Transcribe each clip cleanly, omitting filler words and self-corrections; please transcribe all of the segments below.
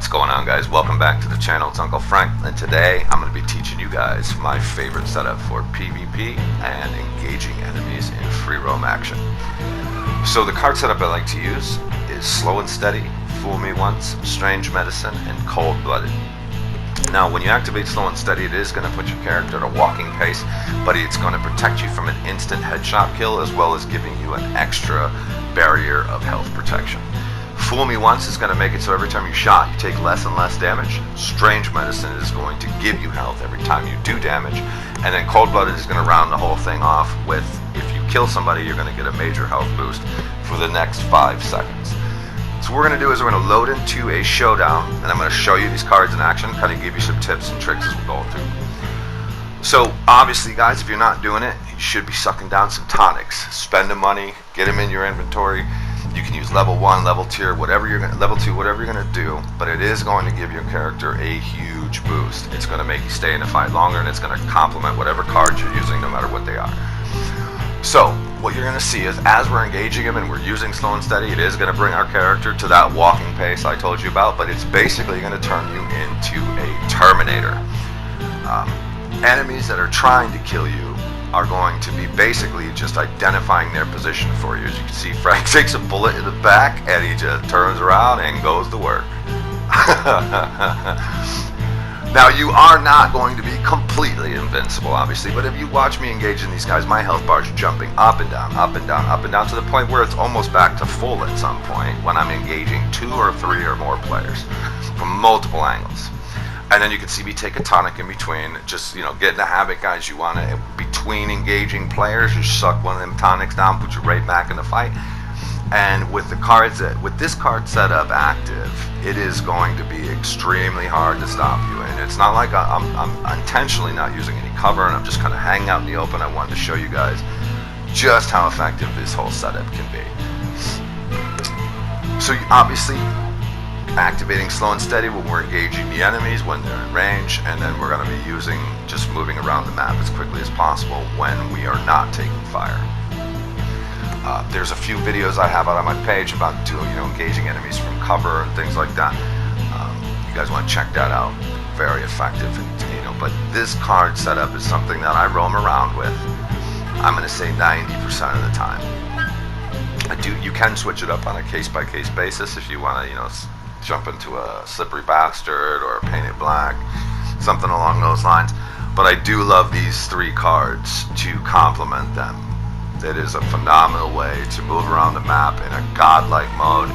What's going on, guys? Welcome back to the channel. It's Uncle Frank, and today I'm going to be teaching you guys my favorite setup for PvP and engaging enemies in free roam action. So the card setup I like to use is Slow and Steady, Fool Me Once, Strange Medicine, and Cold Blooded. Now, when you activate Slow and Steady, it is going to put your character at a walking pace, but it's going to protect you from an instant headshot kill, as well as giving you an extra barrier of health protection. Fool Me Once is going to make it so every time you shot, you take less and less damage. Strange Medicine is going to give you health every time you do damage. And then Cold Blooded is going to round the whole thing off with, if you kill somebody, you're going to get a major health boost for the next 5 seconds. So what we're going to do is we're going to load into a showdown, and I'm going to show you these cards in action, kind of give you some tips and tricks as we're going through. So obviously, guys, if you're not doing it, you should be sucking down some tonics. Spend the money, get them in your inventory. You can use level 1, level 2, whatever you're gonna, level 2, whatever you're going to do, but it is going to give your character a huge boost. It's going to make you stay in the fight longer, and it's going to complement whatever cards you're using, no matter what they are. So what you're going to see is, as we're engaging him and we're using Slow and Steady, it is going to bring our character to that walking pace I told you about, but it's basically going to turn you into a Terminator. Enemies that are trying to kill you are going to be basically just identifying their position for you. As you can see, Frank takes a bullet in the back and he just turns around and goes to work. Now, you are not going to be completely invincible, obviously, but if you watch me engaging these guys, my health bar is jumping up and down, up and down, up and down, to the point where it's almost back to full at some point when I'm engaging 2 or 3 or more players from multiple angles. And then you can see me take a tonic in between, just, get in the habit, guys. You want to, between engaging players, you suck one of them tonics down, put you right back in the fight. And with the cards, with this card setup active, it is going to be extremely hard to stop you. And it's not like I'm intentionally not using any cover, and I'm just kind of hanging out in the open. I wanted to show you guys just how effective this whole setup can be. So obviously, activating Slow and Steady when we're engaging the enemies, when they're in range, and then we're going to be using just moving around the map as quickly as possible when we are not taking fire. There's a few videos I have out on my page about engaging enemies from cover and things like that. You guys want to check that out. Very effective, but this card setup is something that I roam around with, I'm going to say 90% of the time. You can switch it up on a case-by-case basis if you want to, jump into a Slippery Bastard or a Painted Black, something along those lines. But I do love these 3 cards to complement them. It is a phenomenal way to move around the map in a godlike mode.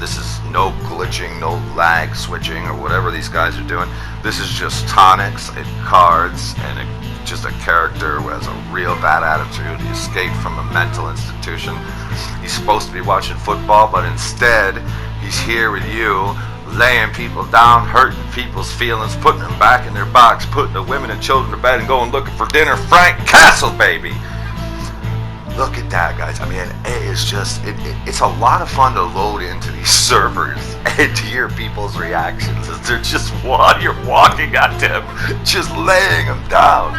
This is no glitching, no lag switching, or whatever these guys are doing. This is just tonics and cards and just a character who has a real bad attitude. He escaped from a mental institution. He's supposed to be watching football, but instead he's here with you, laying people down, hurting people's feelings, putting them back in their box, putting the women and children to bed, and going looking for dinner. Frank Castle, baby! Look at that, guys. I mean, it is just, it's a lot of fun to load into these servers and to hear people's reactions as they're just, you're walking at them, just laying them down.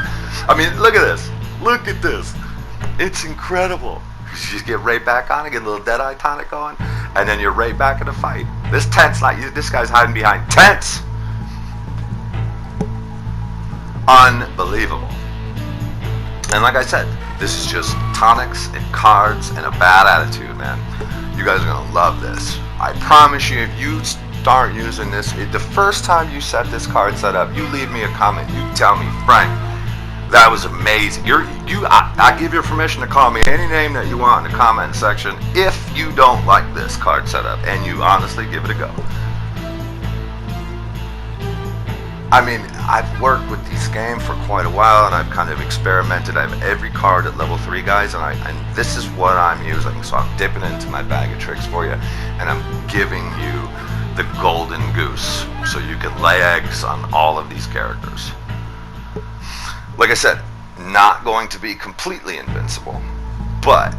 I mean, look at this. Look at this. It's incredible. You just get right back on and get a little Deadeye tonic going, and then you're right back in the fight. This guy's hiding behind tents. Unbelievable. And like I said, this is just tonics and cards and a bad attitude, man. You guys are going to love this. I promise you, if you start using this, the first time you set this card set up, you leave me a comment. You tell me, Frank, that was amazing. I give you permission to call me any name that you want in the comment section if you don't like this card setup and you honestly give it a go. I mean, I've worked with this game for quite a while, and I've kind of experimented. I have every card at level 3, guys, and this is what I'm using. So I'm dipping into my bag of tricks for you, and I'm giving you the golden goose so you can lay eggs on all of these characters. Like I said, not going to be completely invincible, but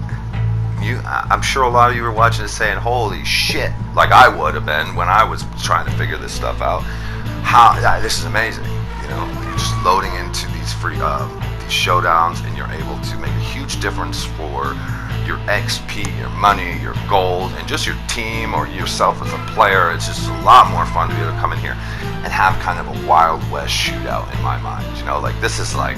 I'm sure a lot of you were watching this saying, holy shit, like I would have been when I was trying to figure this stuff out. This is amazing. You're just loading into these showdowns, and you're able to make a huge difference for your XP, your money, your gold, and just your team or yourself as a player. It's just a lot more fun to be able to come in here and have kind of a Wild West shootout in my mind. You know, like this is like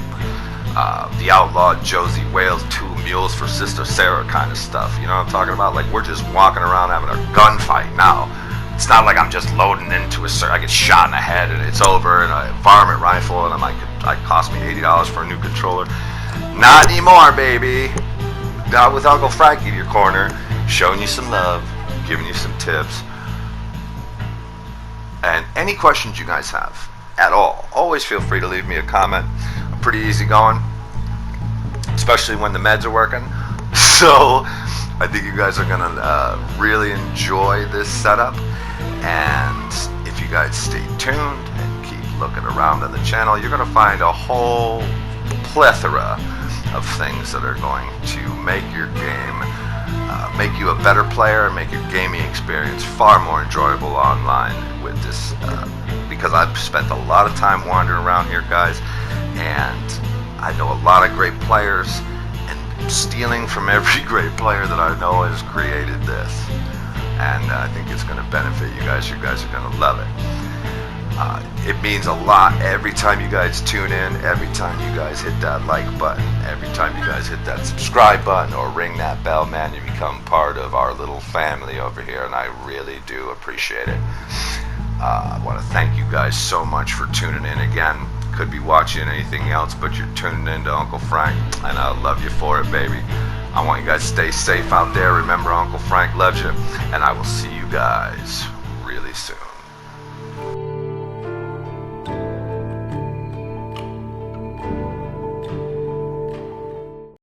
the outlaw Josie Wales, 2 mules for Sister Sarah kind of stuff. You know what I'm talking about? Like we're just walking around having a gunfight now. It's not like I'm just loading into I get shot in the head and it's over, and a varmint rifle and it cost me $80 for a new controller. Not anymore, baby. Not with Uncle Frankie in your corner, showing you some love, giving you some tips. And any questions you guys have at all, always feel free to leave me a comment. I'm pretty easy going, especially when the meds are working. So I think you guys are gonna really enjoy this setup. And if you guys stay tuned and keep looking around on the channel, you're gonna find a whole plethora of things that are going to make your game, make you a better player, and make your gaming experience far more enjoyable online with this, because I've spent a lot of time wandering around here, guys, and I know a lot of great players, and stealing from every great player that I know has created this, and I think it's going to benefit you guys. You guys are going to love it. It means a lot every time you guys tune in, every time you guys hit that like button, every time you guys hit that subscribe button or ring that bell, man. You become part of our little family over here, and I really do appreciate it. I want to thank you guys so much for tuning in again. Could be watching anything else, but you're tuning in to Uncle Frank, and I love you for it, baby. I want you guys to stay safe out there. Remember, Uncle Frank loves you, and I will see you guys really soon.